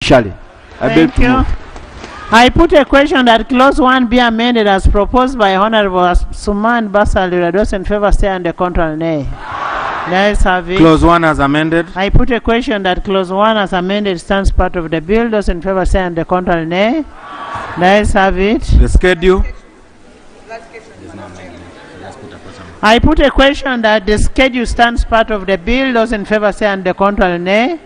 Shally. I beg to move. I put a question that clause 1 be amended as proposed by Honorable Suman Basali. Those in favor say and the contrary nay. Let's have it. Clause 1 as amended. I put a question that clause 1 as amended stands part of the bill. Those in favor say and the contrary nay. Let's have it. The schedule. I put a question that the schedule stands part of the bill. Those in favor say and the contrary nay.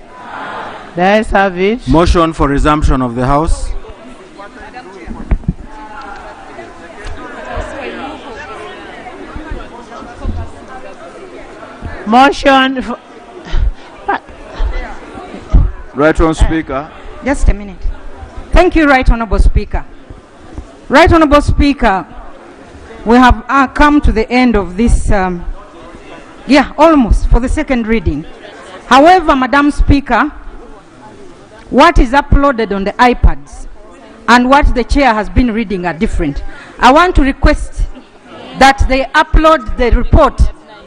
Let's have it. Motion for resumption of the House. Motion for Right on Speaker. Just a minute. Thank you, Right Honorable Speaker. Right Honorable Speaker, we have come to the end of this, almost for the second reading. However, Madam Speaker, what is uploaded on the iPads and what the chair has been reading are different. I want to request that they upload the report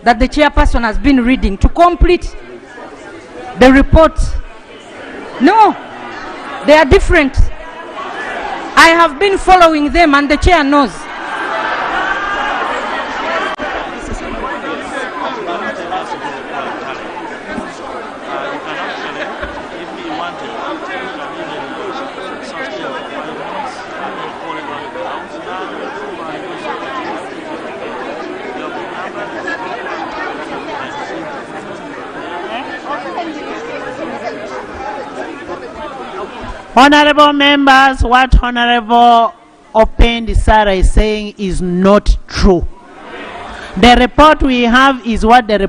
that the chairperson has been reading to complete the report. No, they are different. I have been following them and the chair knows. Honorable members, what Honorable Open Sarah is saying is not true. The report we have is what the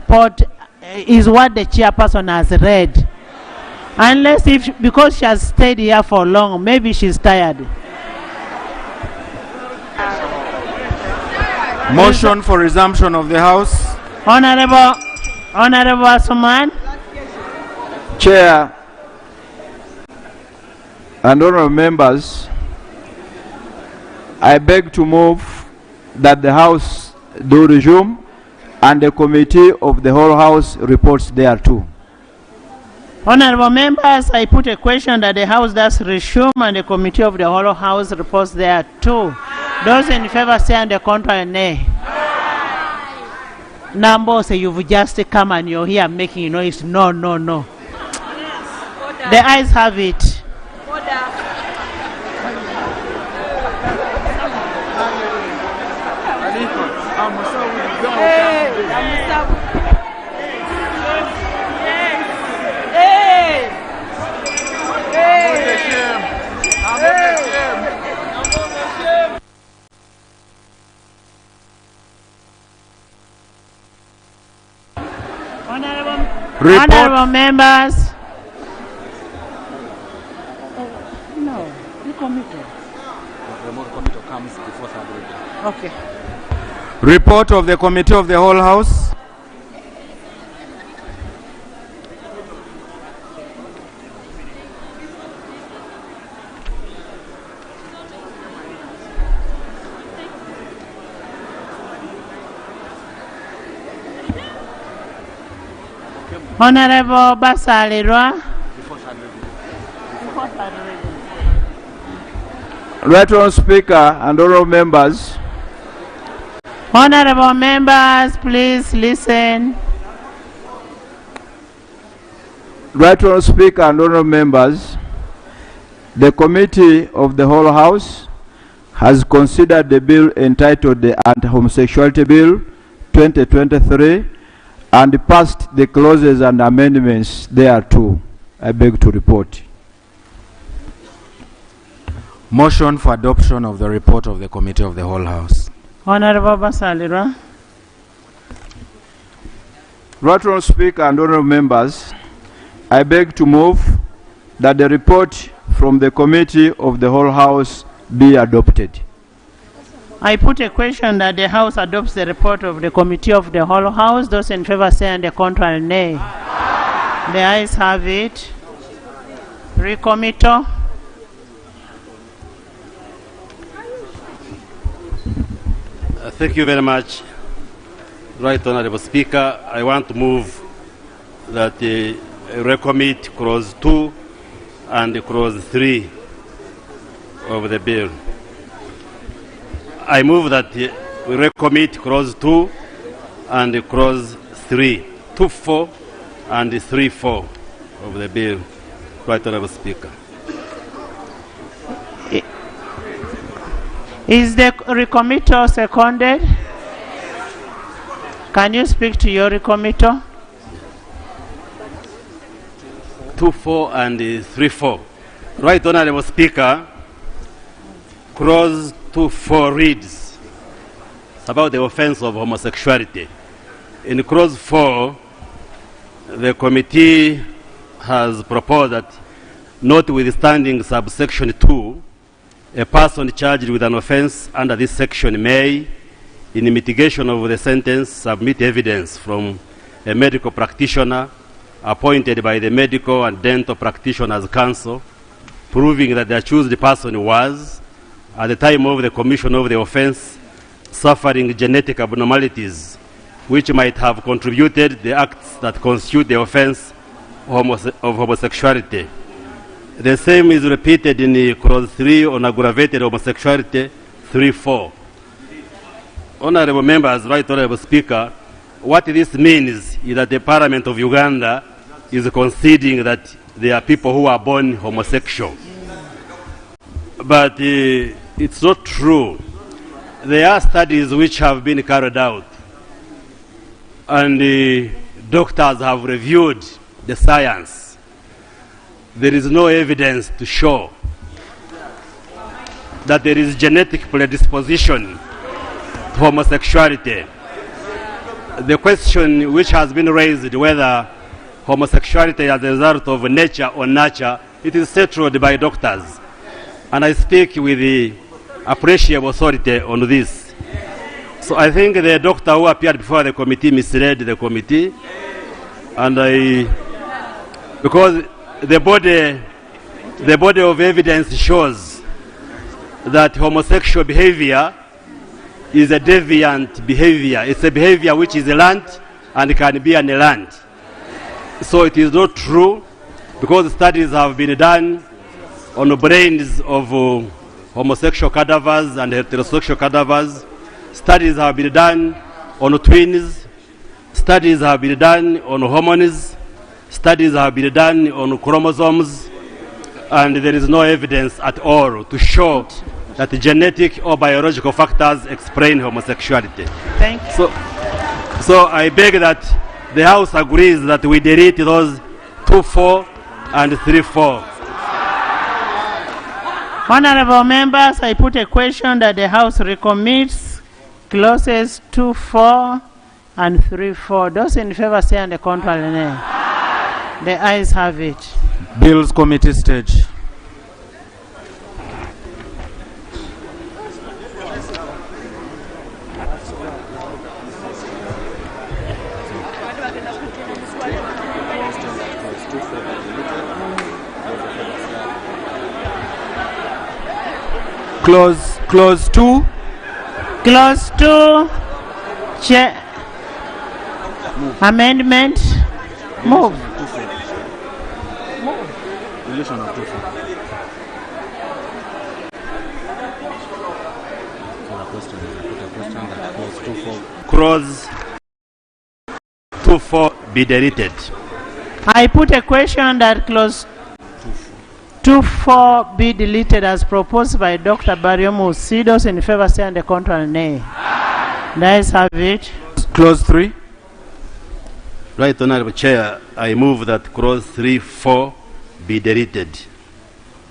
chairperson has read. Unless because she has stayed here for long, maybe she's tired. Motion for resumption of the House. Honorable Asuman. Chair and honorable members, I beg to move that the House do resume and the committee of the whole House reports thereto. Honorable members, I put a question that the House does resume and the committee of the whole House reports thereto. Those in favor say and the contrary nay. Nambo say you've just come and you're here making noise. No. The ayes have it. Honorable members. No, the committee. The committee comes before third reading. Okay. Report of the committee of the whole House. Honorable Basalirwa. Right on Speaker and honorable members. Honorable members, please listen. Right on Speaker and honorable members, the committee of the whole House has considered the bill entitled the Anti-Homosexuality Bill 2023 and passed the clauses and amendments thereto. I beg to report. Motion for adoption of the report of the committee of the whole House. Honorable Basalirwa. Right on Speaker and honorable members, I beg to move that the report from the committee of the whole House be adopted. I put a question that the House adopts the report of the committee of the whole House. Those in favor say and the contrary nay. The ayes have it. Recommittal. Thank you very much, Right Honorable Speaker. I want to move that the recommit clause 2 and clause 3 of the bill. I move that we recommit clause 2 and clause 3, 2.4 and 3.4 of the bill. Right Honorable Speaker. Is the recommittal seconded? Can you speak to your recommittal? 2.4 and 3.4. Right Honorable Speaker, clause 2.4 reads about the offense of homosexuality. In clause 4, the committee has proposed that, notwithstanding subsection 2, a person charged with an offense under this section may, in mitigation of the sentence, submit evidence from a medical practitioner appointed by the Medical and Dental Practitioners Council, proving that the accused person was, at the time of the commission of the offense, suffering genetic abnormalities which might have contributed the acts that constitute the offense of homosexuality. The same is repeated in clause 3 on aggravated homosexuality, 3.4. Honorable members, Right Honorable Speaker, what this means is that the Parliament of Uganda is conceding that there are people who are born homosexual. But it's not true. There are studies which have been carried out, and doctors have reviewed the science. There is no evidence to show that there is genetic predisposition to homosexuality. The question which has been raised, whether homosexuality as a result of nature or nurture, it is settled by doctors. And I speak with the appreciable authority on this. So I think the doctor who appeared before the committee misled the committee, and because the body of evidence shows that homosexual behavior is a deviant behavior. It's a behavior which is learned and can be unlearned. So it is not true, because studies have been done on the brains of homosexual cadavers and heterosexual cadavers. Studies have been done on twins. Studies have been done on hormones. Studies have been done on chromosomes, and there is no evidence at all to show that genetic or biological factors explain homosexuality. Thank you. So I beg that the House agrees that we delete those 2.4 and 3.4. Honorable members, I put a question that the House recommits clauses 2.4 and 3.4. Those in favor say on the contrary, nay. The ayes have it. Bills Committee stage. Clause 2. Clause 2. Amendment. Move. Relation of 2.4. Clause 2.4 be deleted. I put a question that clause 2.4 be deleted as proposed by Dr. Bariomu. See those in favor say on the contrary, nay. The ayes have it. Clause 3. Right Honorable Chair, I move that clause 3.4 be deleted.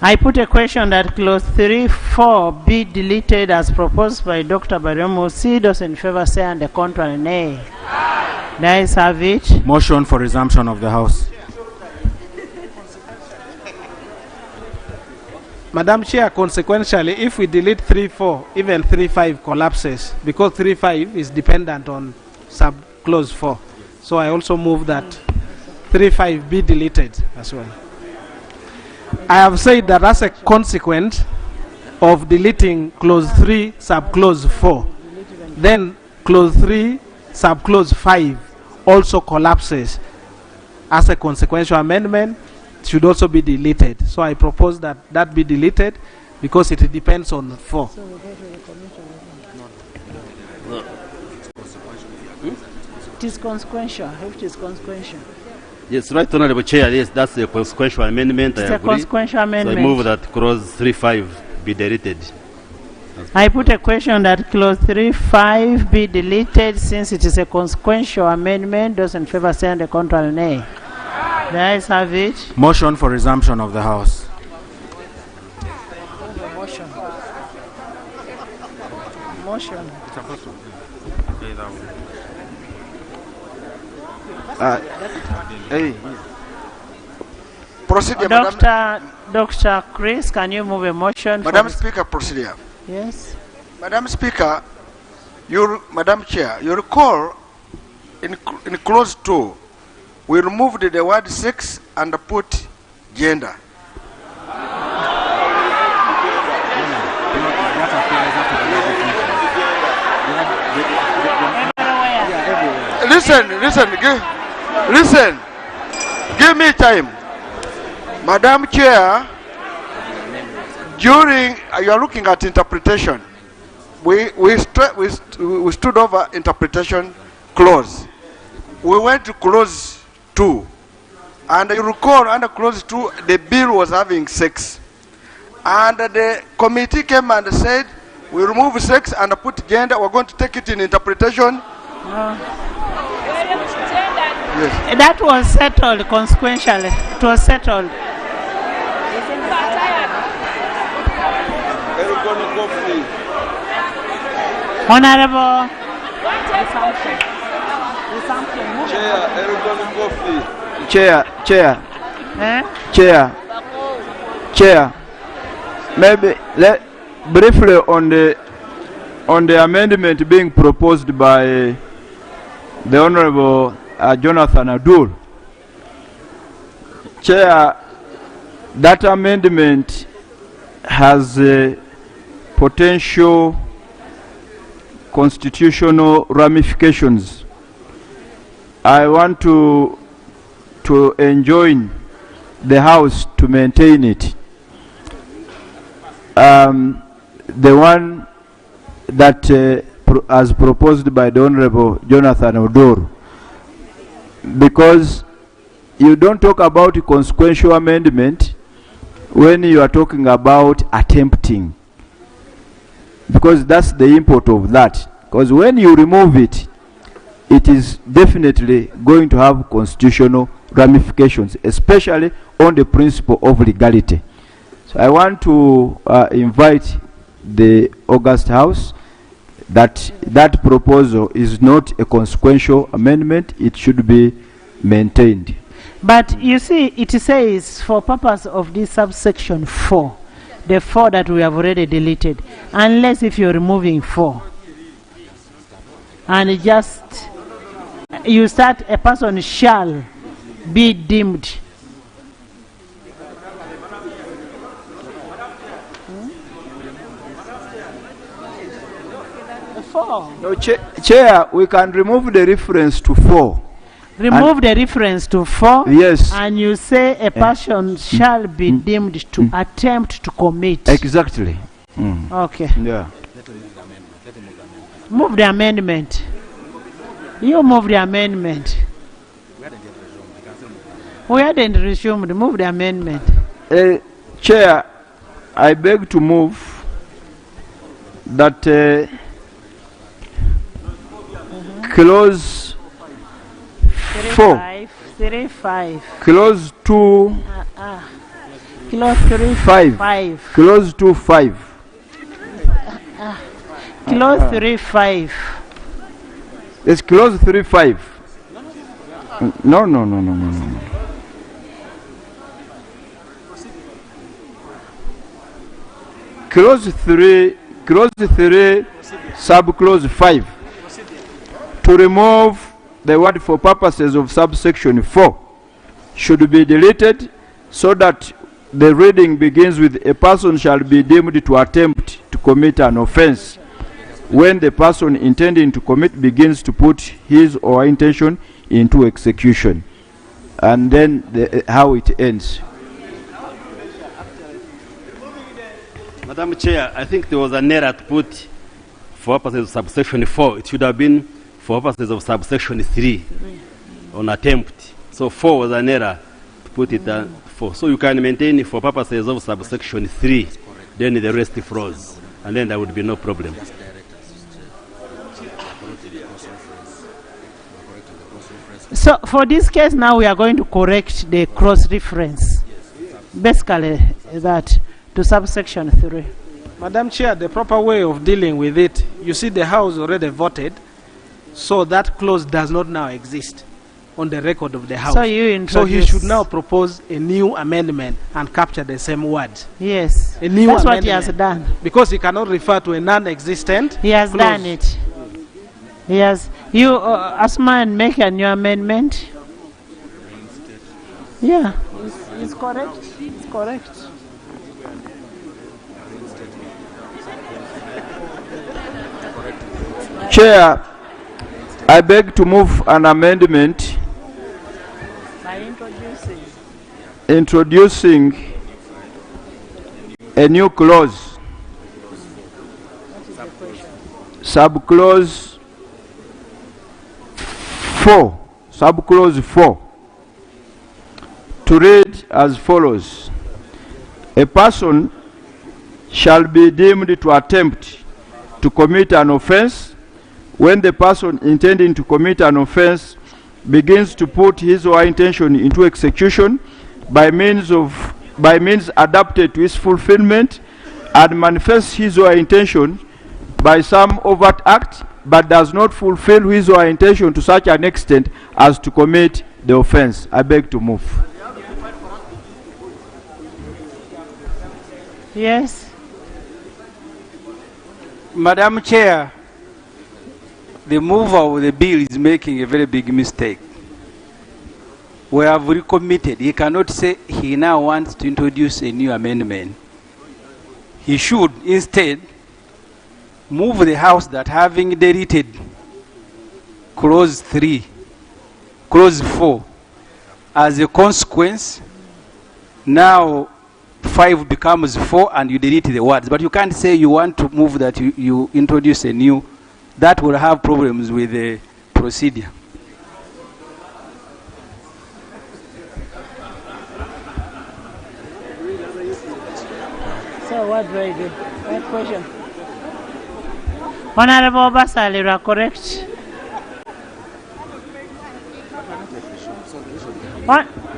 I put a question that clause 3.4 be deleted as proposed by Dr. Bariomu. See those in favor say on the contrary, nay. The ayes have it. Motion for resumption of the House. Madam Chair, consequentially, if we delete 3.4, even 3.5 collapses, because 3.5 is dependent on sub-clause 4. So I also move that 3.5 be deleted as well. I have said that as a consequence of deleting clause 3, sub-clause 4, then clause 3, sub-clause 5 also collapses as a consequential amendment, should also be deleted. So I propose that that be deleted because it depends on 4. It is consequential. If it is consequential. Yes, right, Honorable Chair. Yes, that's a consequential amendment. It's I a agree. consequential amendment. So I move that clause 3.5 be deleted. I put a question that clause 3.5 be deleted since it is a consequential amendment. Those in favor say and the contrary nay. The ayes have it. Motion for resumption of the House. Motion. Procedure, Madam. Dr. Chris, can you move a motion? Madam Speaker, procedure. Yes. Madam Speaker, Madam Chair, you recall in clause 2, we removed the word sex and put gender. Listen, give me time. Madam Chair, during, you are looking at interpretation. We stood over interpretation clause. We went to clause 2. And you recall under clause 2, the bill was having sex. And the committee came and said, we remove sex and put gender, we're going to take it in interpretation. Yes. That was settled consequentially. It was settled. Honorable. Chair. Maybe briefly on the amendment being proposed by the Honorable Jonathan Abdul. Chair, that amendment has potential constitutional ramifications. I want to enjoin the House to maintain it. The one that as proposed by the Honorable Jonathan Odor, because you don't talk about a consequential amendment when you are talking about attempting, because that's the import of that. Because when you remove it, it is definitely going to have constitutional ramifications, especially on the principle of legality. So I want to invite the August House that proposal is not a consequential amendment. It should be maintained. But you see, it says for purpose of this subsection 4, the 4 that we have already deleted, unless if you're removing 4 and just you start a person shall be deemed. No, Chair, we can remove the reference to 4. Remove the reference to 4. Yes. And you say a person shall be deemed to attempt to commit. Exactly. Okay. Yeah. Move the amendment. You move the amendment. We hadn't resumed. Move the amendment. Chair, I beg to move that clause 4, 3.5. clause 2, Clause 3.5. clause 2.5. Clause 3.5. It's clause 3.5. No. Clause 3, subclause 5. To remove the word for purposes of subsection 4 should be deleted so that the reading begins with a person shall be deemed to attempt to commit an offense when the person intending to commit begins to put his or her intention into execution. And then how it ends. Madam Chair, I think there was an error to put for purposes of subsection 4. It should have been for purposes of subsection 3 on attempt. So 4 was an error to put it 4. So you can maintain it for purposes of subsection 3, then the rest flows, and then there would be no problem. So for this case now we are going to correct the cross reference. Basically that to subsection 3. Madam Chair, the proper way of dealing with it, you see the House already voted, so that clause does not now exist on the record of the House. So you introduce. So he should now propose a new amendment and capture the same words. Yes. A new That's amendment. what he has done. Because he cannot refer to a non-existent He has clause. done it. He has. You, Asman, make a new amendment. Yeah. It's correct. It's correct. Chair, I beg to move an amendment By introducing a new clause, subclause 4, to read as follows. A person shall be deemed to attempt to commit an offense when the person intending to commit an offense begins to put his or her intention into execution by means adapted to its fulfillment, and manifests his or her intention by some overt act, but does not fulfill his or her intention to such an extent as to commit the offense. I beg to move. Yes. Madam Chair, the mover of the bill is making a very big mistake. We have recommitted. He cannot say he now wants to introduce a new amendment. He should instead move the House that having deleted clause 4, as a consequence, now 5 becomes 4 and you delete the words. But you can't say you want to move that you introduce a new. That will have problems with the procedure. So what do I do? What question? Honorable Basali, you are correct.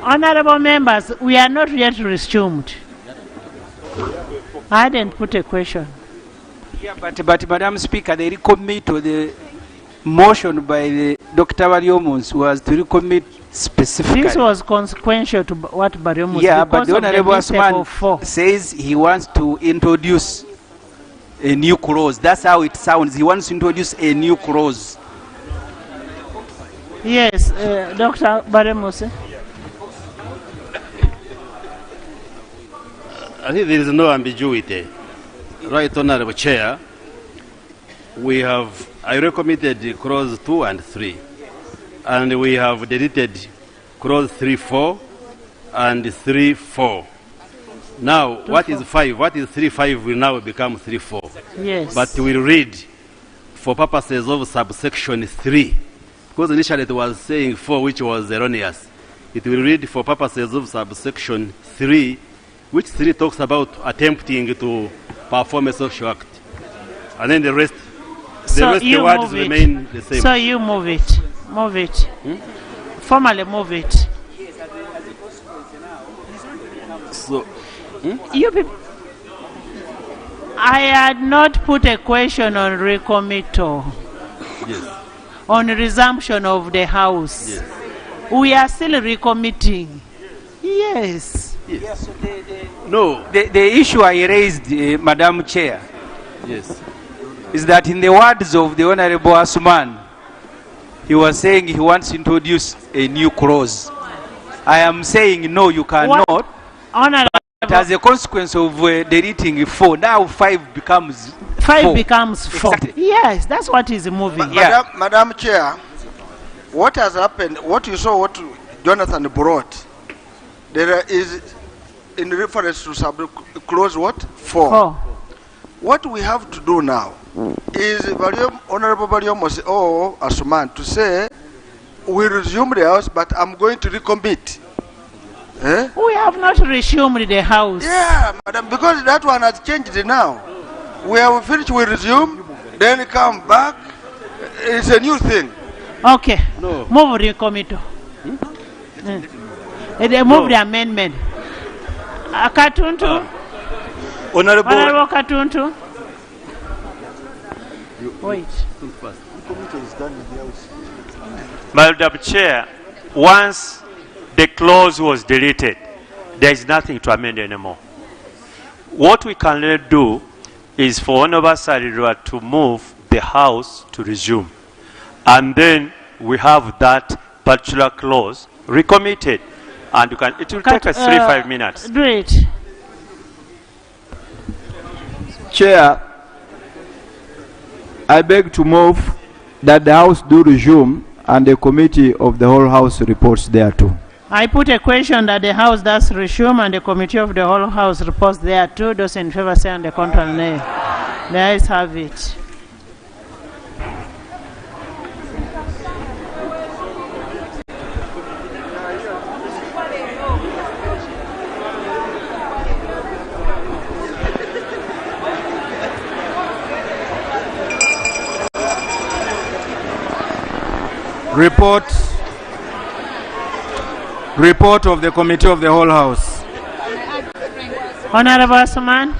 Honorable members, we are not yet resumed. I didn't put a question. Yeah, but Madam Speaker, they recommit to the motion by the Dr. Bariomus was to recommit specifically. This was consequential to what Bariomus. Yeah, but the Honorable mistake of 4. Asman says he wants to introduce a new clause. That's how it sounds. He wants to introduce a new clause. Yes, Dr. Bariomus. I think there is no ambiguity. Right, Honorable Chair, I recommitted clause 2 and 3, and we have deleted clause 3.4 and 3.4. Now, what is 5? What is 3.5 will now become 3.4. Yes. But we'll read for purposes of subsection 3, because initially it was saying 4, which was erroneous. It will read for purposes of subsection 3, which 3 talks about attempting to perform a social act. And then the rest the words remain the same. So you move it. Move it. Formally move it. So, You people, I had not put a question on recommittal. yes. On resumption of the House. Yes. We are still recommitting. Yes. Yes. No. The issue I raised, Madam Chair, Yes. is that in the words of the Honorable Asman, he was saying he wants to introduce a new clause. I am saying no, you cannot. Honorable, But as a consequence of deleting 4, now 5 becomes 5 4. becomes 4. Exactly. Yes, that's what is moving. Yeah. Madam Chair, what has happened, what you saw, what Jonathan brought, there is in reference to clause what? 4. What we have to do now is Honorable Barium Asuman to say, we resume the house, but I'm going to recommit. Eh? We have not resumed the house. Yeah, madam, because that one has changed now. We have finished, we resume, then come back. It's a new thing. Okay. No. Move the committee. They move the amendment. Katuntu. Honorable Katuntu. Wait. Madam Chair, once the clause was deleted, there is nothing to amend anymore. What we can do is for Honorable Sarirwa to move the House to resume. And then we have that particular clause recommitted. And you can, it will take us 3-5 minutes. Do it. Chair, I beg to move that the House do resume and the committee of the whole House reports thereto. I put a question that the House does resume and the committee of the whole House reports thereto. Those in favor say and the contrary nay. The ayes have it. Report of the committee of the whole House. Honorable Asuman.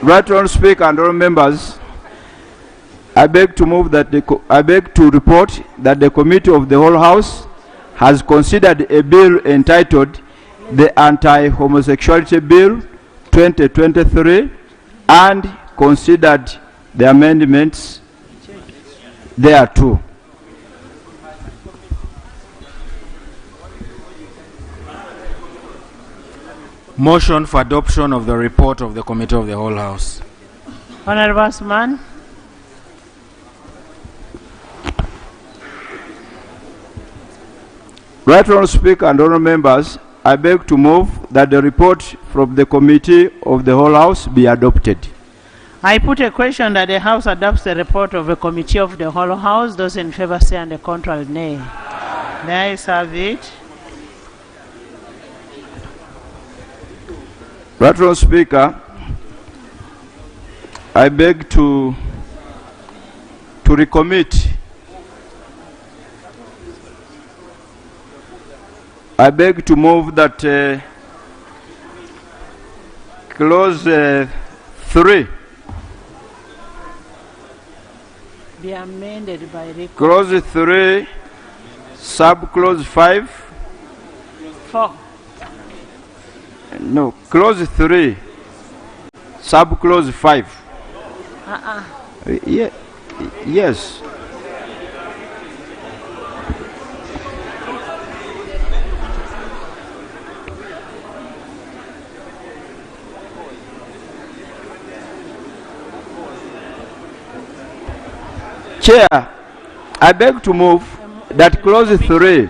Right Honourable Speaker and all members, I beg to move that I beg to report that the committee of the whole House has considered a bill entitled the Anti-Homosexuality Bill 2023 and considered the amendments thereto. Motion for adoption of the report of the Committee of the Whole House. Honorable Asuman. Right Honourable Speaker and honourable members, I beg to move that the report from the Committee of the whole House be adopted. I put a question that the House adopts the report of the Committee of the whole House. Those in favor say and the contrary nay. The ayes have it. Right Honourable Speaker, I beg to recommit. I beg to move that clause 3 Be amended by the clause 3 sub-clause 5 4. no, clause 3 sub-clause 5 yes. Chair, I beg to move that clause 3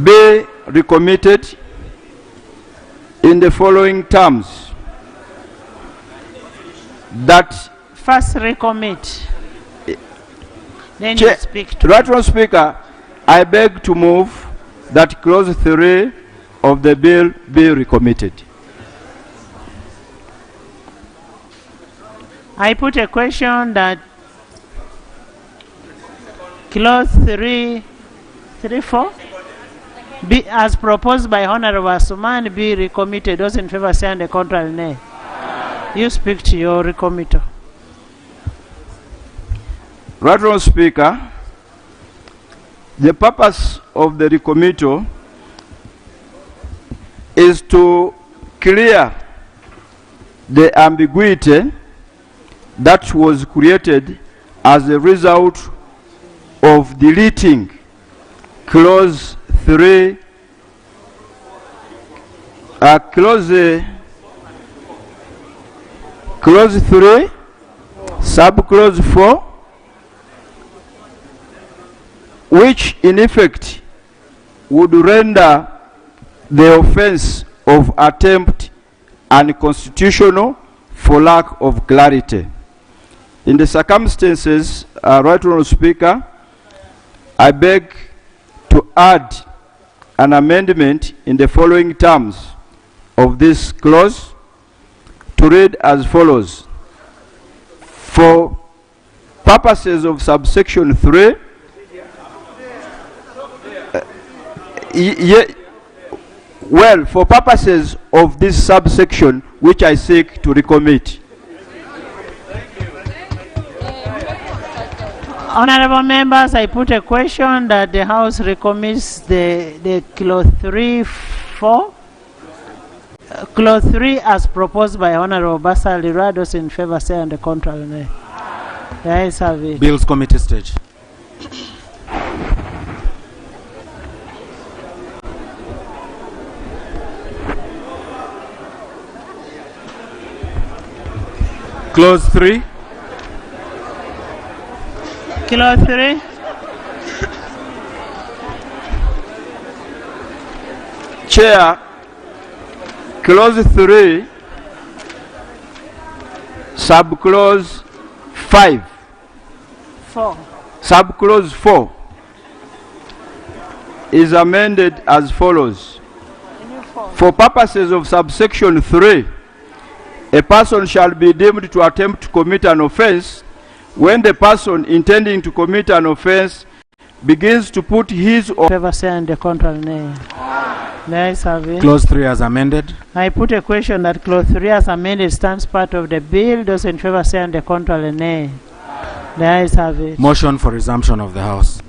be recommitted in the following terms. That First recommit. Then Chair, you speak to Right Honourable Speaker, I beg to move that clause 3 of the bill be recommitted. I put a question that clause 3.4 be as proposed by Honorable Asuman be recommitted. Those in favor say and the contrary nay. You speak to your recommitter. Right Honourable Speaker, the purpose of the recommittal is to clear the ambiguity that was created as a result of deleting clause 3 clause 3 Subclause 4, which in effect would render the offense of attempt unconstitutional for lack of clarity. In the circumstances, Right Honourable Speaker, I beg to add an amendment in the following terms of this clause to read as follows. For purposes of subsection 3, well, for purposes of this subsection which I seek to recommit. Honorable members, I put a question that the House recommits the clause 3(4). Clause 3 as proposed by Honorable Basal Rados in favor, say on the contrary, nay. The ayes have it. Bills Committee stage. Clause 3. Clause 3. Chair, clause 3, subclause 5. 4. Subclause 4 is amended as follows. For purposes of subsection 3, a person shall be deemed to attempt to commit an offense when the person intending to commit an offense begins to put his or Favor, say on the contrary, nay. The ayes have it. Clause 3 as amended. I put a question that clause 3 as amended stands part of the bill. Those in favor, say on the contrary, nay. The ayes have it. Motion for resumption of the House.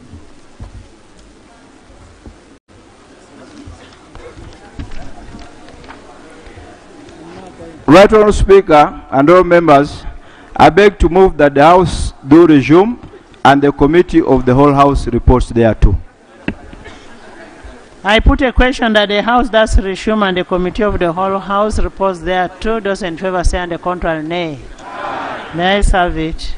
Right Honourable Speaker and all members, I beg to move that the House do resume and the committee of the whole House reports thereto. I put a question that the House does resume and the committee of the whole House reports thereto. Those in favor, say on the contrary, nay. The ayes have it.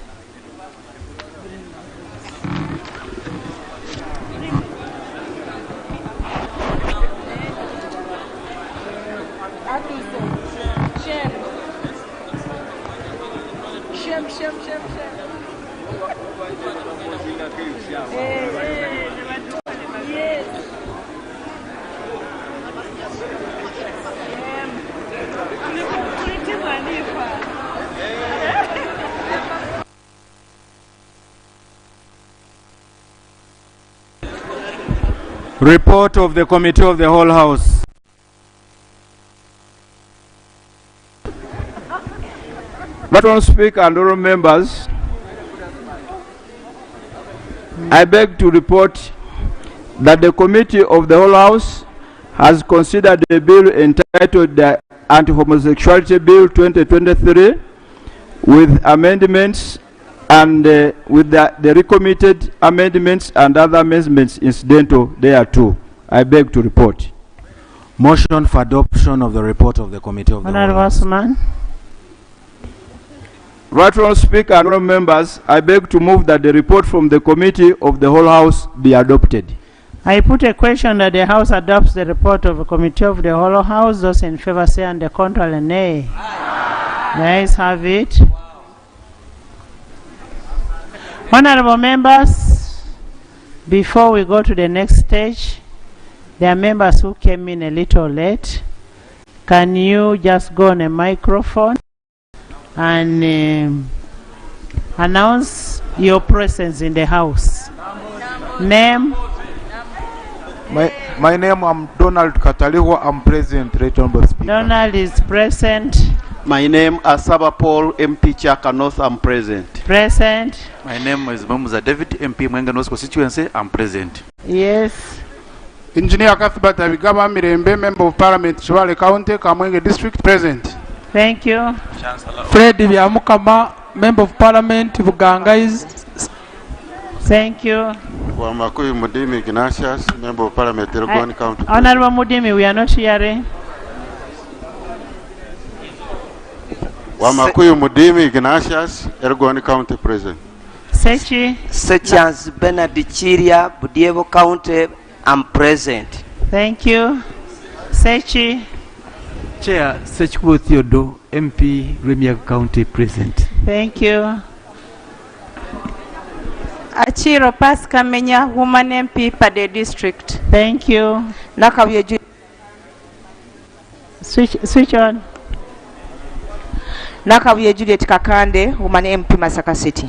Report of the Committee of the Whole House. Right Honourable Speaker and all members, I beg to report that the Committee of the Whole House has considered the bill entitled the Anti-Homosexuality Bill 2023 with amendments and with the recommitted amendments and other amendments incidental thereto. I beg to report. Motion for adoption of the report of the Committee of the Whole Honorable House. Osman. Right Honourable Speaker and all members, I beg to move that the report from the Committee of the Whole House be adopted. I put a question that the House adopts the report of the Committee of the whole House. Those in favor, say on the contrary, nay. The ayes have it. Honorable members, before we go to the next stage, there are members who came in a little late. Can you just go on a microphone and announce your presence in the House? Name? My name, I'm Donald Kataliwa. I'm present, Right Honourable Speaker. Donald is present. My name is Saba Paul, MP Chakanos, I'm present. Present. My name is Mamuza David, MP Mwenganos constituency, I'm present. Yes. Engineer Kathbert Abigaba Mirembe, Member of Parliament, Chwale County, Kamwenge District, present. Thank you. Fred Vyamukama, Member of Parliament, Bugangais. Thank you. Wamakuyu Mudimi Ignatius, Member of Parliament, Elgon County. Honorable Mudimi, we are not hearing. Wamakuyu Mudimi Ignatius, Elgon County President. Sechi. Sechans Bernard Chiria, Budievo County, I'm present. Thank you. Sechi. Chair Sechku Theodo, MP, Remia County, present. Thank you. Achiro Pascal Menya, woman MP, Pade District. Thank you. Switch on. Nakabuye Juliet Kakande, woman MP, Masaka City.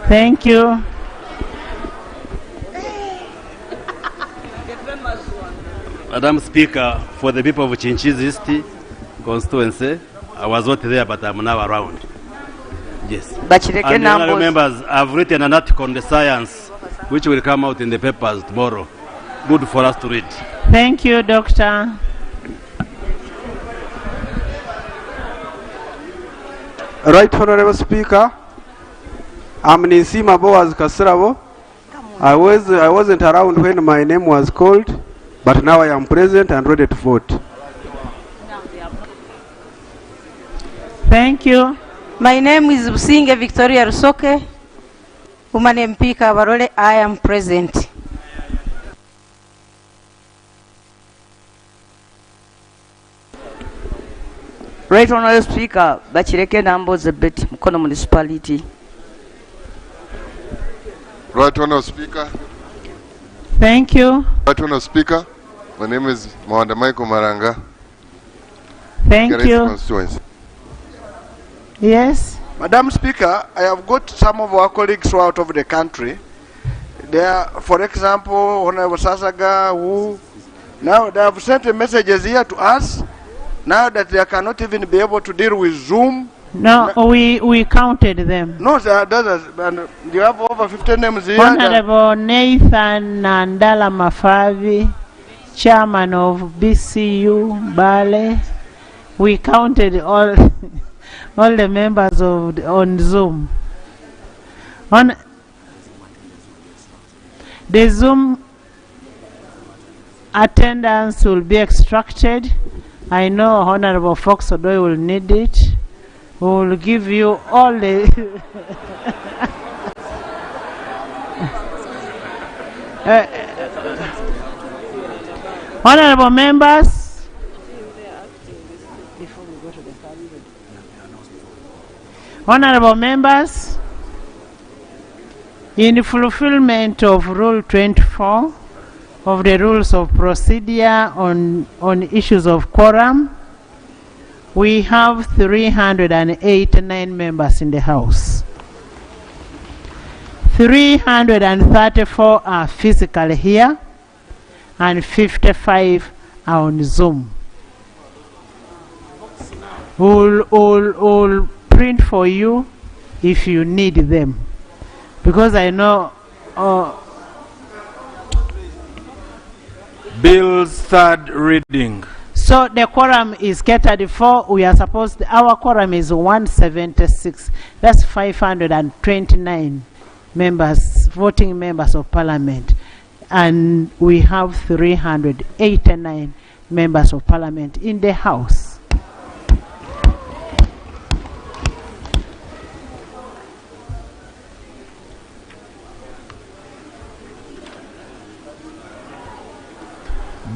Thank you. Madam Speaker, for the people of Chinchiz East constituency, I was not there, but I'm now around. Yes. And the honorable members, I've written an article on the science, which will come out in the papers tomorrow. Good for us to read. Thank you, Doctor. Right Honorable Speaker, I'm Nisima Boaz Kasravo. I wasn't around when my name was called, but now I am present and ready to vote. Thank you. My name is Businge Victoria Rusoke, woman MP Kabarole. I am present. Right Honorable Speaker, Bachireke Nambo Zebet, Mukono Municipality. Right Honorable Speaker. Thank you. Right Honorable Speaker. My name is Mwanda Michael Maranga. Thank you. Constituency. Yes. Madam Speaker, I have got some of our colleagues who are out of the country. They are, for example, Honorable Sasaga, who now they have sent messages here to us. Now that they cannot even be able to deal with Zoom. No, we counted them. No, sir, and you have over 50 names here. Honorable Nathan Nandala Mafavi, Chairman of BCU Bale. We counted all all the members of on Zoom. On the Zoom attendance will be extracted. I know Honorable Fox Odoy will need it. We will give you all the honorable members. Honorable members, in fulfillment of Rule 24 of the Rules of Procedure on issues of quorum, we have 389 members in the House. 334 are physically here and 55 are on Zoom. We'll print for you if you need them, because I know Bill's third reading. so the quorum is catered for. We are supposed, our quorum is 176. That's 529 members, voting members of parliament. And we have 389 members of parliament in the House.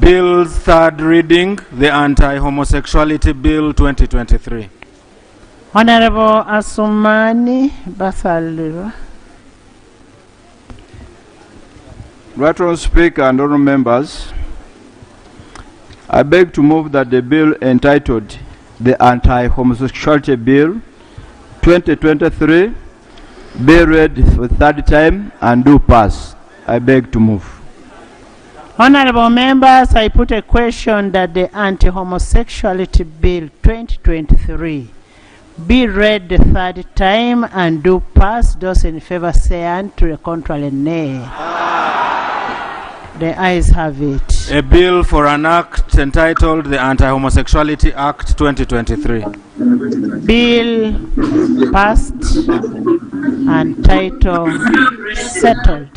Bill's third reading, the Anti-Homosexuality Bill 2023. Honorable Asumani Basalira. Right Honourable Speaker and honourable members, I beg to move that the bill entitled the Anti-Homosexuality Bill 2023 be read for the third time and do pass. I beg to move. Honorable members, I put a question that the Anti-Homosexuality Bill 2023 be read the third time and do pass. Those in favor say aye, to the contrary nay. The ayes have it. A bill for an act entitled the Anti-Homosexuality Act 2023. Bill passed and title settled.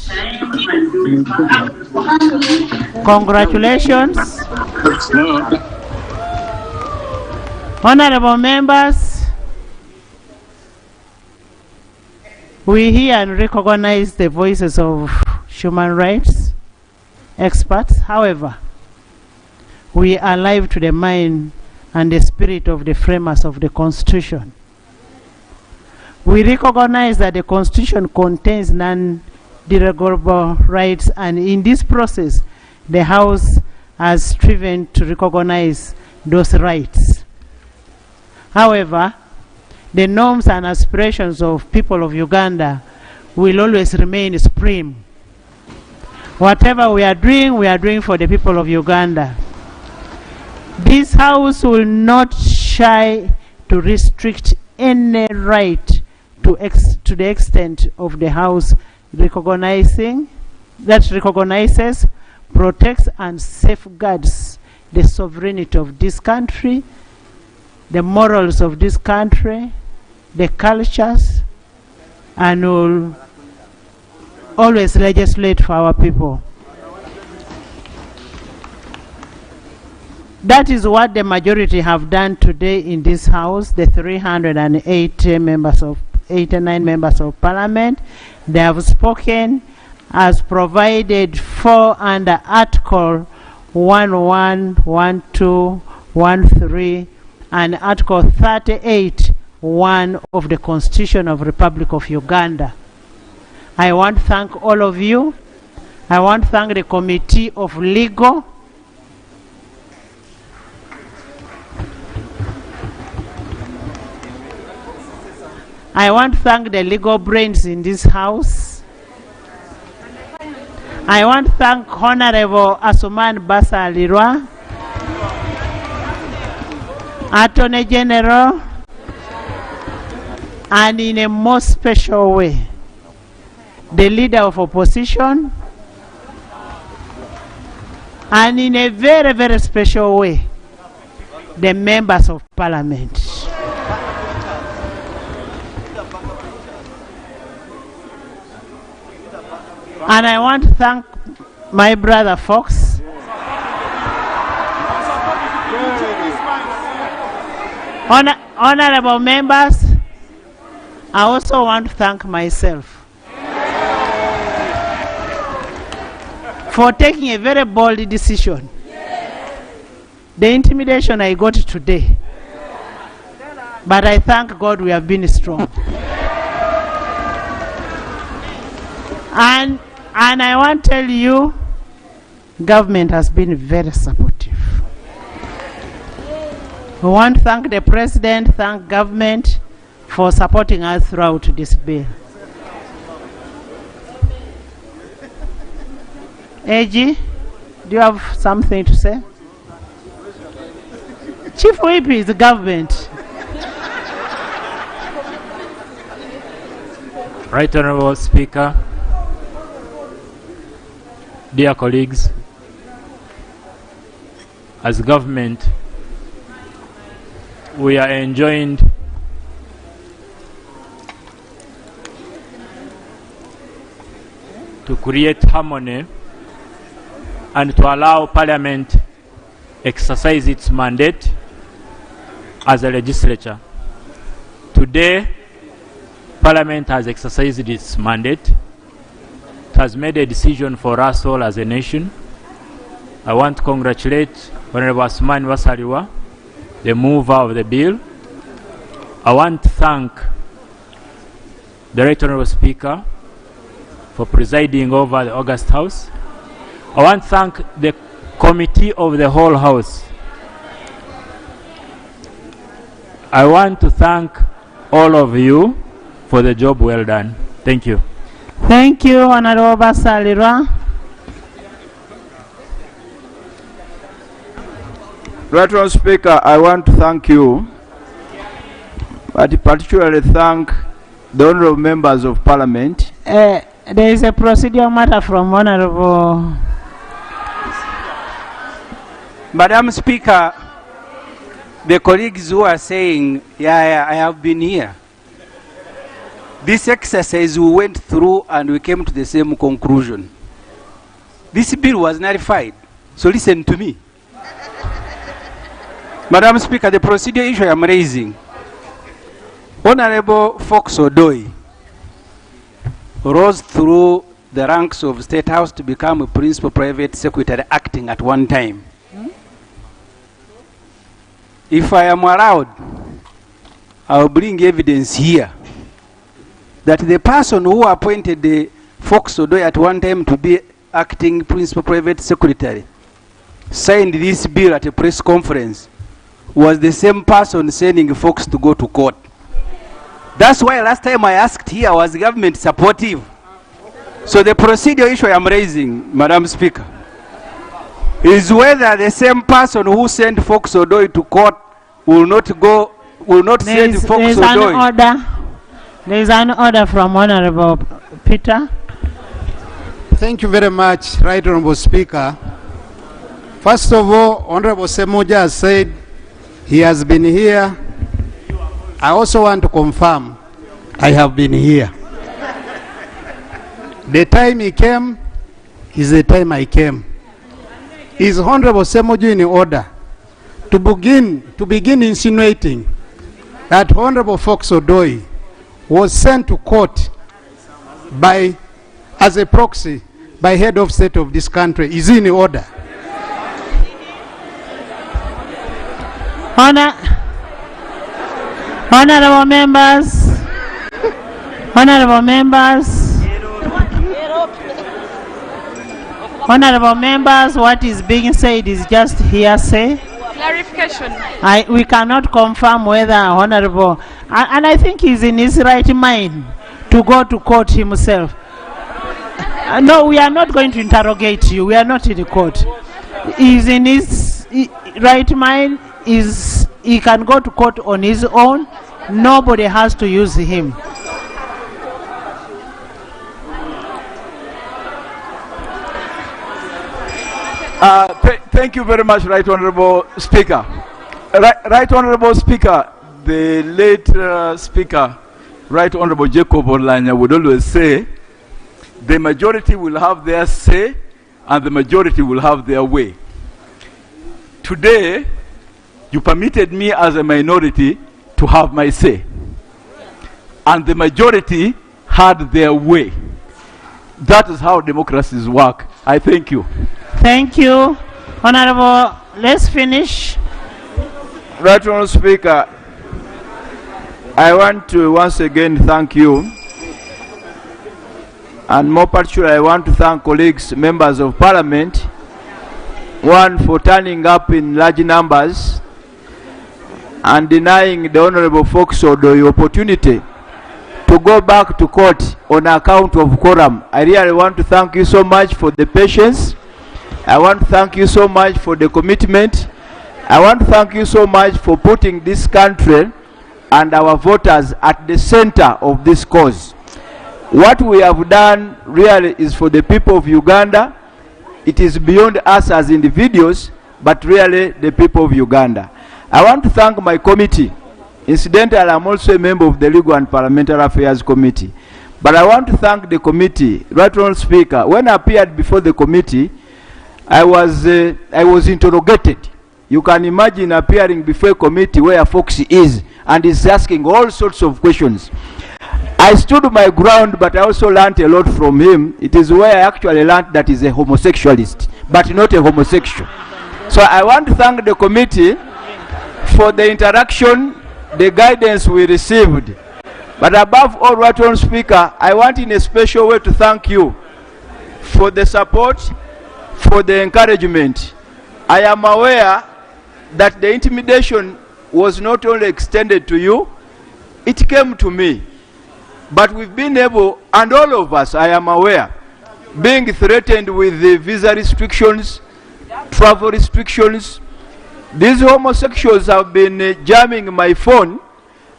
Congratulations. Honorable members, We hear and recognize the voices of human rights experts. However, we are alive to the mind and the spirit of the framers of the Constitution. We recognize that the Constitution contains non-derogable rights, and in this process, the House has striven to recognize those rights. However, the norms and aspirations of people of Uganda will always remain supreme. Whatever we are doing for the people of Uganda. This House will not shy to restrict any right to the extent of the House recognizes, protects and safeguards the sovereignty of this country, the morals of this country, the cultures, and will always legislate for our people. That is what the majority have done today in this House, the 389 members of Parliament. They have spoken as provided for under Article 11, 12, 13, and Article 38(1) of the Constitution of the Republic of Uganda. I want to thank all of you. I want to thank the Committee of Legal. I want to thank the legal brains in this House. I want to thank Honorable Asuman Basalirwa, Attorney General, and in a most special way, the Leader of Opposition, and in a very, very special way, the Members of Parliament. And I want to thank my brother Fox. Honorable members, I also want to thank myself for taking a very bold decision. The intimidation I got today, but I thank God we have been strong. And I want to tell you, government has been very supportive. We want to thank the President, thank government for supporting us throughout this bill. AG, do you have something to say? Chief Whip is the government. Right Honorable Speaker, dear colleagues, as government, we are enjoined to create harmony and to allow Parliament exercise its mandate as a legislature. Today, Parliament has exercised its mandate. It has made a decision for us all as a nation. I want to congratulate Honorable Asuman Basalirwa, the mover of the bill. I want to thank the Right Honorable Speaker for presiding over the August House. I want to thank the Committee of the whole House. I want to thank all of you for the job well done. Thank you. Thank you, Honorable Basalirwa. Right Honorable Speaker, I want to thank you, but particularly thank the honorable members of Parliament. There is a procedural matter from Honorable. Madam Speaker, the colleagues who are saying, yeah, I have been here. This exercise we went through and we came to the same conclusion. This bill was nullified. So listen to me. Madam Speaker, the procedure issue I am raising. Honorable Fox Odoi rose through the ranks of State House to become a principal private secretary acting at one time. If I am allowed, I will bring evidence here that the person who appointed the Fox Odoi at one time to be acting principal private secretary signed this bill at a press conference was the same person sending Fox to go to court. That's why last time I asked here, was government supportive? So the procedural issue I am raising, Madam Speaker, is whether the same person who sent Fox Odoi to court will not send Fox Odoi. There is an order from Honorable Peter. Thank you very much, Right Honorable Speaker. First of all, Honorable Semoja has said he has been here. I also want to confirm I have been here. The time he came is the time I came. Is Honorable Semoja in order to begin insinuating that Honorable Fox Odoi was sent to court as a proxy by head of state of this country? Is he in order? Honorable members, honorable members, what is being said is just hearsay. Clarification. We cannot confirm whether honorable, and I think he's in his right mind to go to court himself. No, we are not going to interrogate you. We are not in the court. He's in his right mind. He can go to court on his own. Nobody has to use him. Thank you very much, Right Honorable Speaker. Right Honorable Speaker, the late Speaker, Right Honorable Jacob Olanya, would always say, the majority will have their say and the majority will have their way. Today, you permitted me as a minority to have my say. And the majority had their way. That is how democracies work. I thank you. Thank you. Honorable, let's finish. Right Honorable Speaker, I want to once again thank you. And more particularly, I want to thank colleagues, members of Parliament, one, for turning up in large numbers and denying the Honorable Fox Odoi the opportunity to go back to court on account of quorum. I really want to thank you so much for the patience. I want to thank you so much for the commitment. I want to thank you so much for putting this country and our voters at the center of this cause. What we have done really is for the people of Uganda. It is beyond us as individuals, but really the people of Uganda. I want to thank my committee. Incidentally, I'm also a member of the Legal and Parliamentary Affairs Committee. But I want to thank the committee. Right Honorable Speaker, when I appeared before the committee, I was interrogated. You can imagine appearing before a committee where Foxy is and is asking all sorts of questions. I stood my ground, but I also learned a lot from him. It is where I actually learned that he's a homosexualist, but not a homosexual. So I want to thank the committee for the interaction, the guidance we received. But above all, Right Honorable Speaker, I want in a special way to thank you for the support, for the encouragement. I am aware that the intimidation was not only extended to you, it came to me. But we've been able, and all of us, I am aware, being threatened with the visa restrictions, travel restrictions. These homosexuals have been jamming my phone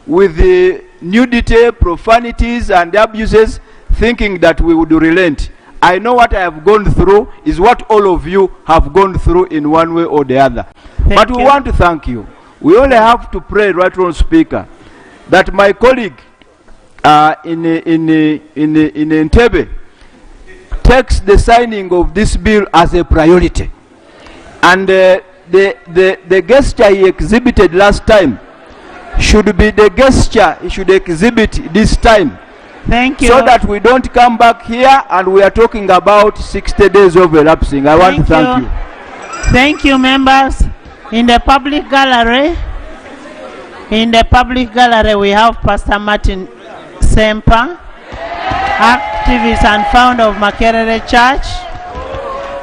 with the nudity, profanities, and abuses, thinking that we would relent. I know what I have gone through is what all of you have gone through in one way or the other. But we want to thank you. We only have to pray, Right Honorable Speaker, that my colleague in Entebbe takes the signing of this bill as a priority. And the gesture he exhibited last time should be the gesture he should exhibit this time, Thank you. So that we don't come back here and we are talking about 60 days of elapsing. I want to thank you. Thank you, members. In the public gallery, we have Pastor Martin Semper, activist and founder of Makerere Church.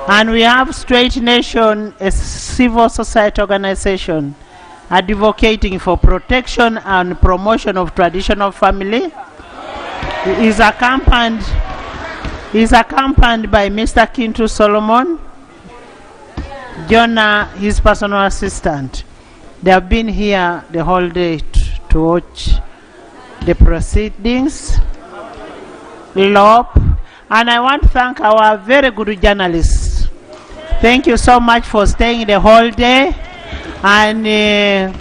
And we have Straight Nation, a civil society organization advocating for protection and promotion of traditional family. He is accompanied by Mr. Kintu Solomon, Jonah, his personal assistant. They have been here the whole day to watch the proceedings. And I want to thank our very good journalists. Thank you so much for staying the whole day. And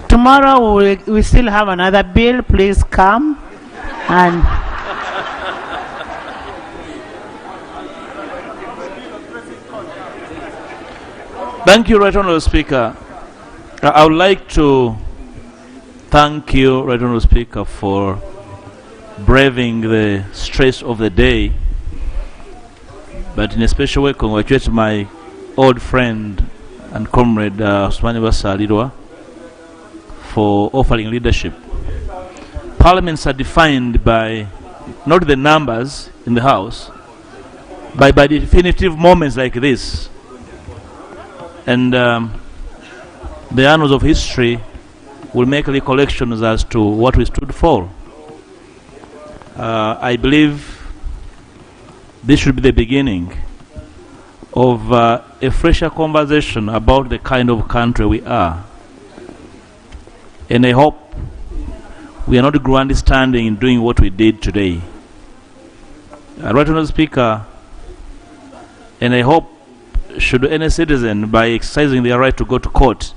tomorrow we still have another bill. Please come. And thank you, Right Honourable Speaker. I would like to thank you, Right Honourable Speaker, for braving the stress of the day, but in a special way congratulate my old friend and comrade Osmani Basalirwa for offering leadership. Parliaments are defined by not the numbers in the House, but by definitive moments like this. And the annals of history will make recollections as to what we stood for. I believe this should be the beginning of a fresher conversation about the kind of country we are. And I hope we are not grandstanding in doing what we did today. Right Honourable Speaker, and I hope should any citizen, by exercising their right to go to court,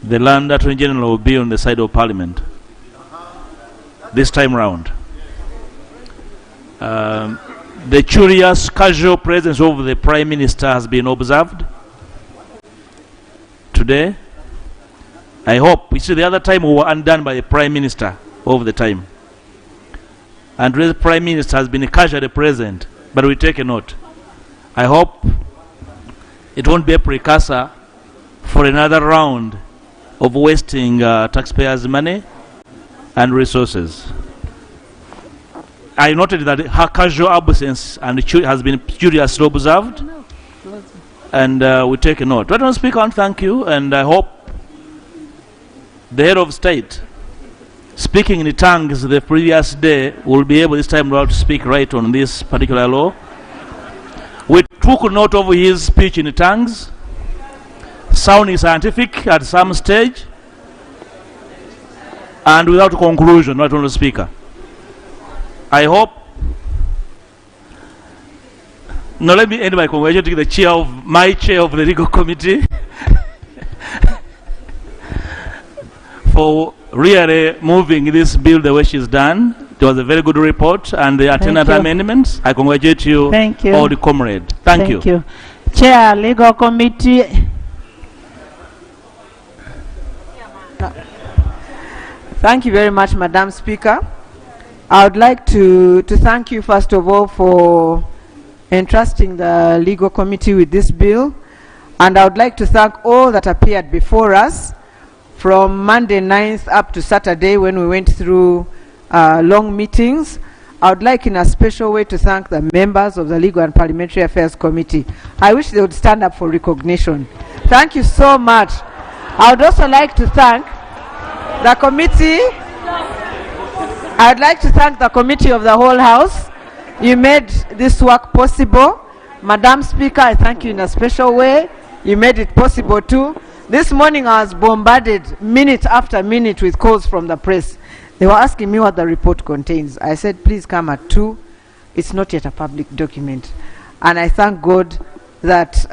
the Land Attorney General will be on the side of Parliament this time round. The curious, casual presence of the Prime Minister has been observed today. I hope, you see, the other time we were undone by the Prime Minister over the time. And the Prime Minister has been casually present, but we take a note. I hope it won't be a precursor for another round of wasting taxpayers' money and resources. I noted that her casual absence and has been curiously observed, and we take a note. Right Honourable Speaker, I want to thank you, and I hope the head of state, speaking in tongues the previous day, will be able this time around to speak right on this particular law. We took note of his speech in tongues, sounding scientific at some stage, and without conclusion, Right Honourable Speaker. I hope. Now let me end by congratulating the chair of my chair of the legal committee for really moving this bill the way she's done. It was a very good report, and the attendant amendments. I congratulate you, all the comrade. Thank you. Thank you. Chair, legal committee. Thank you very much, Madam Speaker. I would like to thank you, first of all, for entrusting the legal committee with this bill. And I would like to thank all that appeared before us from Monday 9th up to Saturday when we went through long meetings. I would like in a special way to thank the members of the Legal and Parliamentary Affairs Committee. I wish they would stand up for recognition. Thank you so much. I would also like to thank the committee. I'd like to thank the committee of the whole House. You made this work possible. Madam Speaker, I thank you in a special way. You made it possible too. This morning I was bombarded minute after minute with calls from the press. They were asking me what the report contains. I said, please come at 2. It's not yet a public document. And I thank God that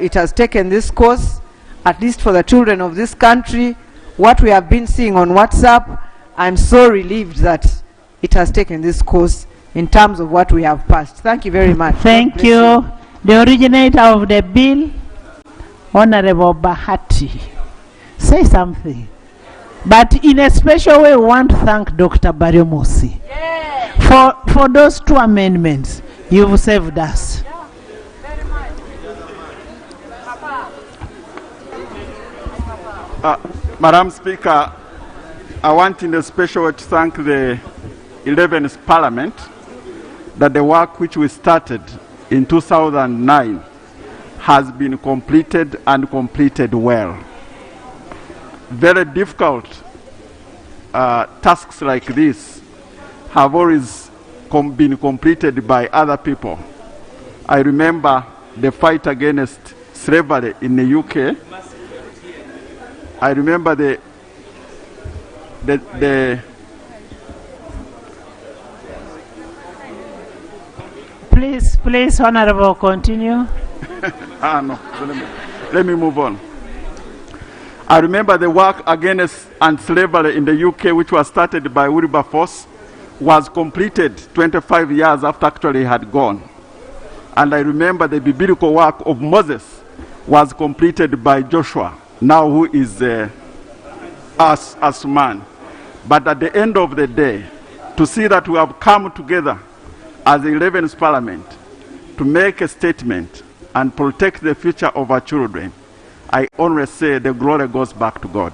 it has taken this course, at least for the children of this country. What we have been seeing on WhatsApp, I'm so relieved that it has taken this course in terms of what we have passed. Thank you very much. Thank you. The originator of the bill, Honorable Bahati. Say something. But in a special way, we want to thank Dr. Bariomosi for those 2 amendments. You've saved us. Madam Speaker, I want in a special way to thank the 11th Parliament that the work which we started in 2009 has been completed and completed well. Very difficult tasks like this have always been completed by other people. I remember the fight against slavery in the UK. I remember the Please, Honorable, continue. No, let me move on. I remember the work against slavery in the UK, which was started by Wilberforce, was completed 25 years after actually he had gone. And I remember the biblical work of Moses was completed by Joshua, now who is us man. But at the end of the day, to see that we have come together as the 11th Parliament to make a statement and protect the future of our children, I only say the glory goes back to God.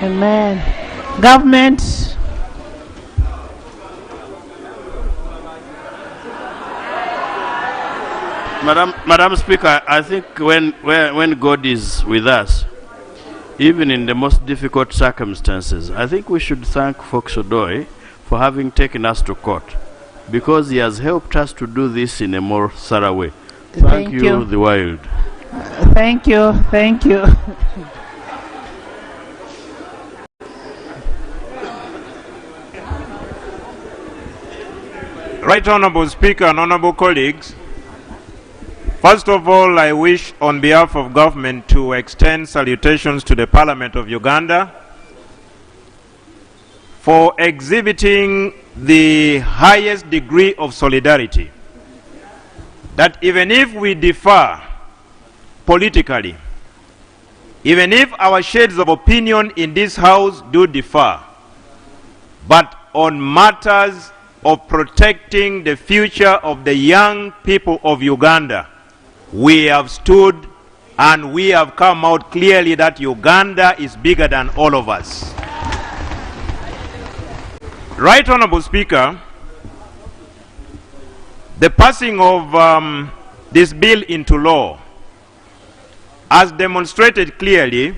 Amen. Government. Madam Speaker, I think when God is with us, even in the most difficult circumstances, I think we should thank Fox Odoi for having taken us to court, because he has helped us to do this in a more thorough way. Thank you, the Wild. Thank you. Right Honorable Speaker and honorable colleagues, first of all, I wish on behalf of government to extend salutations to the Parliament of Uganda for exhibiting the highest degree of solidarity, that even if we differ politically, even if our shades of opinion in this house do differ, but on matters of protecting the future of the young people of Uganda, we have stood and we have come out clearly that Uganda is bigger than all of us. Right Honorable Speaker, the passing of this bill into law has demonstrated clearly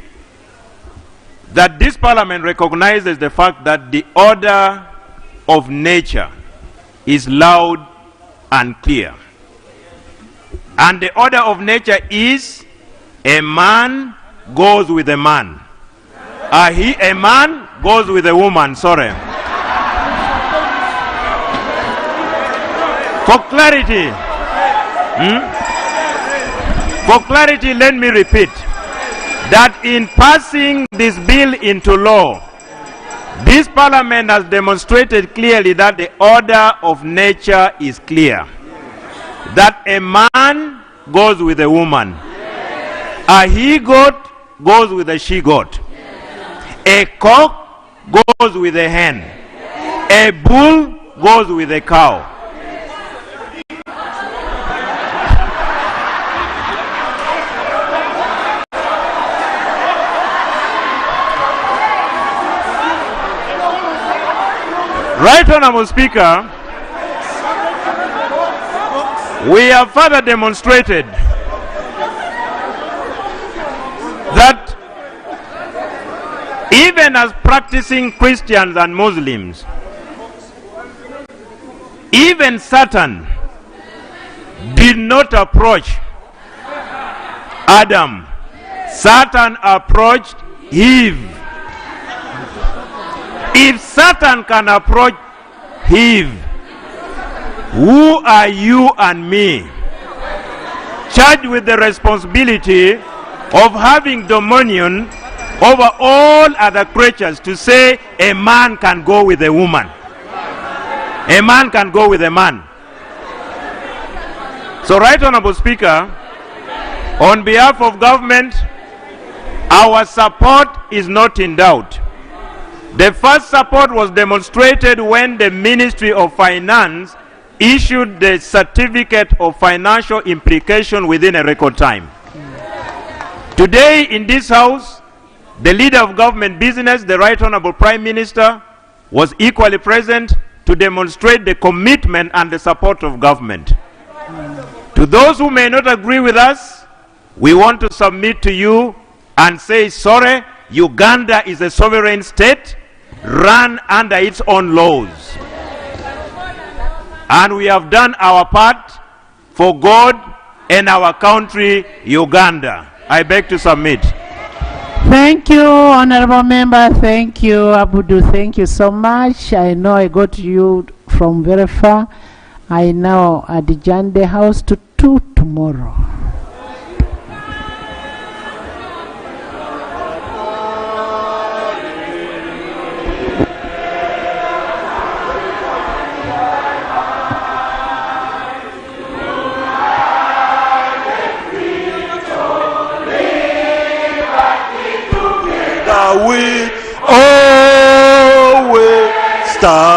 that this Parliament recognizes the fact that the order of nature is loud and clear. And the order of nature is a man goes with a man. A man goes with a woman, sorry. For clarity, let me repeat that in passing this bill into law, this Parliament has demonstrated clearly that the order of nature is clear. That a man goes with a woman. A he-goat goes with a she-goat. A cock goes with a hen. A bull goes with a cow. Right Honorable Speaker, we have further demonstrated that even as practicing Christians and Muslims, even Satan did not approach Adam. Satan approached Eve. If Satan can approach Eve, who are you and me, charged with the responsibility of having dominion over all other creatures, to say a man can go with a woman, a man can go with a man? So, Right Honorable Speaker, on behalf of government, our support is not in doubt. The first support was demonstrated when the Ministry of Finance issued the certificate of financial implication within a record time. Today in this house, the leader of government business, the Right Honorable Prime Minister, was equally present to demonstrate the commitment and the support of government. To those who may not agree with us, we want to submit to you and say, sorry, Uganda is a sovereign state run under its own laws. And we have done our part for God and our country, Uganda. I beg to submit. Thank you, honorable member. Thank you, Abudu. Thank you so much. I know I got you from very far. I now adjourn the house to 2 tomorrow. We always stand.